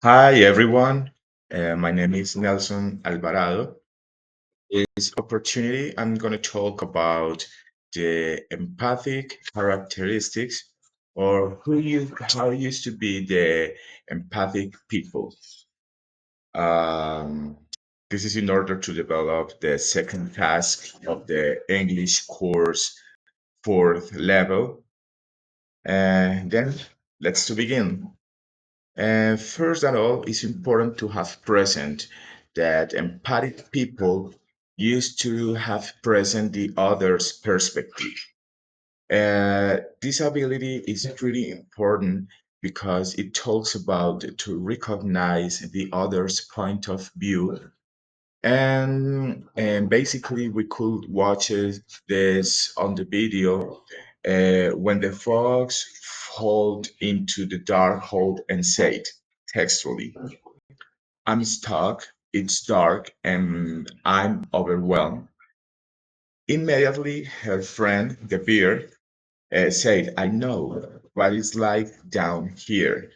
Hi, everyone. My name is Nelson Alvarado. This opportunity, I'm going to talk about the empathic characteristics or how used to be the empathic people. Um, this is in order to develop the second task of the English course, fourth level. And then let's to begin. First of all, it's important to have present that empathic people used to have present the other's perspective. This ability is pretty important because it talks about to recognize the other's point of view. And basically, we could watch this on the video when the fox fall into the dark hole and said textually, I'm stuck, it's dark, and I'm overwhelmed. Immediately, her friend, the bear, said, I know what it's like down here.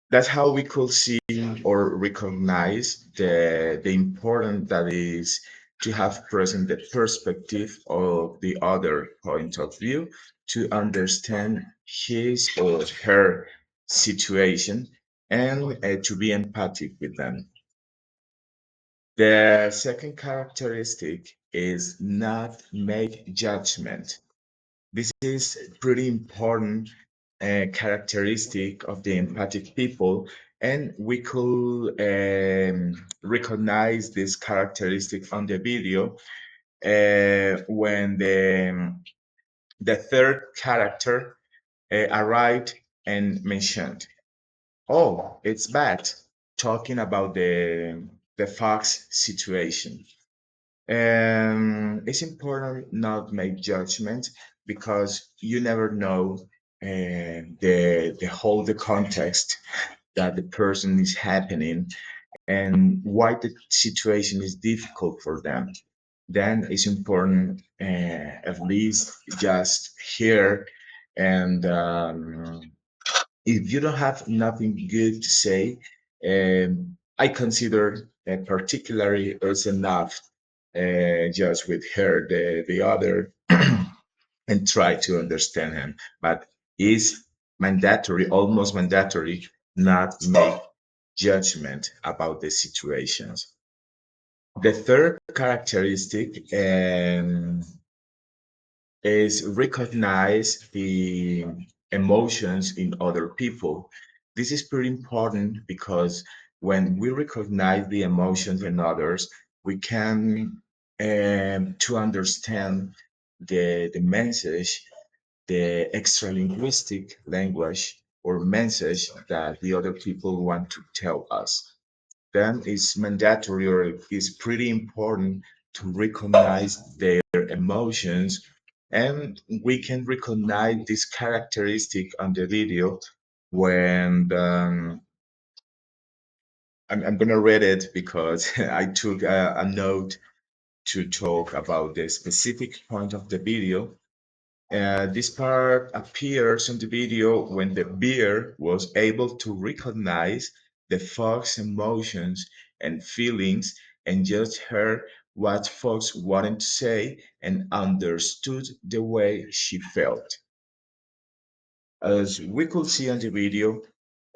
That's how we could see or recognize the importance that is to have present the perspective of the other point of view to understand his or her situation and to be empathic with them. The second characteristic is not make judgment. This is pretty important characteristic of the empathic people, and we could recognize this characteristic on the video when the third character arrived and mentioned, "Oh, it's bad," talking about the fox situation. It's important not make judgment because you never know the whole the context that the person is happening and why the situation is difficult for them. Then it's important at least just hear and if you don't have nothing good to say, I consider particularly as enough just with her, the other, and try to understand him. But it's mandatory, almost mandatory, not make judgment about the situations. The third characteristic is recognize the emotions in other people. This is pretty important because when we recognize the emotions in others, we can to understand the message, the extra linguistic language or message that the other people want to tell us. Then it's mandatory or it's pretty important to recognize their emotions. And we can recognize this characteristic on the video when I'm going to read it because I took a note to talk about the specific point of the video. This part appears in the video when the bear was able to recognize the fox's emotions and feelings and just heard what Fox wanted to say and understood the way she felt. As we could see on the video,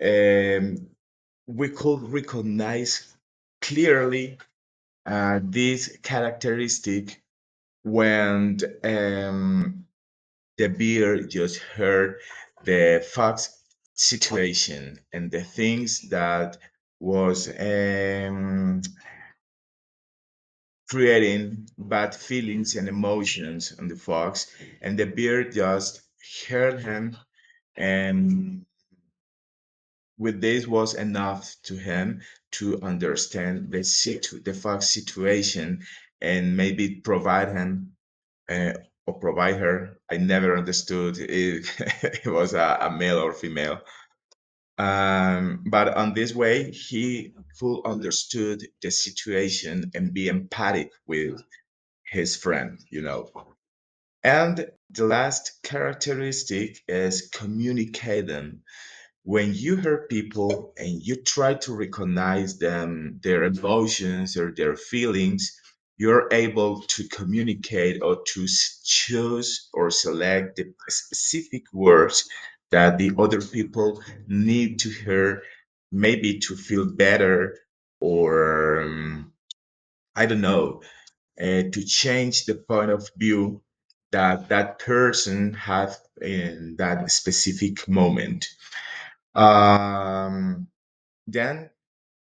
um, we could recognize clearly this characteristic when the bear just heard the fox situation and the things that was creating bad feelings and emotions on the fox, and the bear just heard him, and with this was enough to him to understand the fox situation and maybe provide him uh, or provide her. I never understood if it was a male or female. But on this way, he full understood the situation and be empathic with his friend. And the last characteristic is communicating. When you hear people and you try to recognize them, their emotions or their feelings, you're able to communicate or to choose or select the specific words that the other people need to hear, maybe to feel better, or I don't know, to change the point of view that that person had in that specific moment. Um, then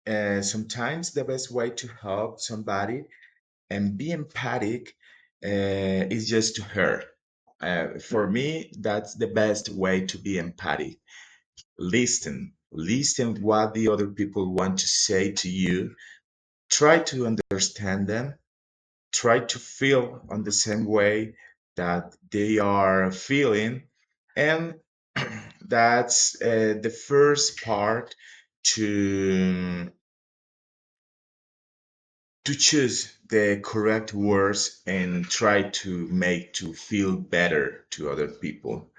sometimes the best way to help somebody and be empathic is just to hear. For me, that's the best way to be empathic. Listen what the other people want to say to you. Try to understand them. Try to feel on the same way that they are feeling, and that's the first part to choose the correct words and try to make to feel better to other people.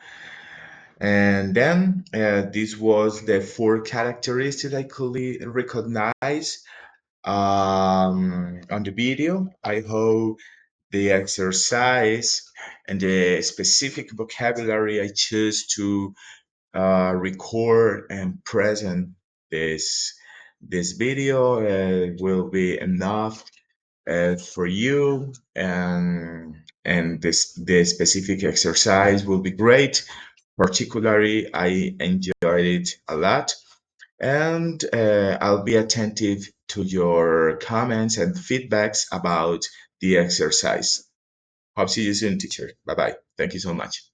And then this was the four characteristics I could recognize on the video. I hope the exercise and the specific vocabulary I choose to record and present this video will be enough for you, and the specific exercise will be great. Particularly, I enjoyed it a lot, and I'll be attentive to your comments and feedbacks about the exercise. Hope see you soon, teacher. Bye bye. Thank you so much.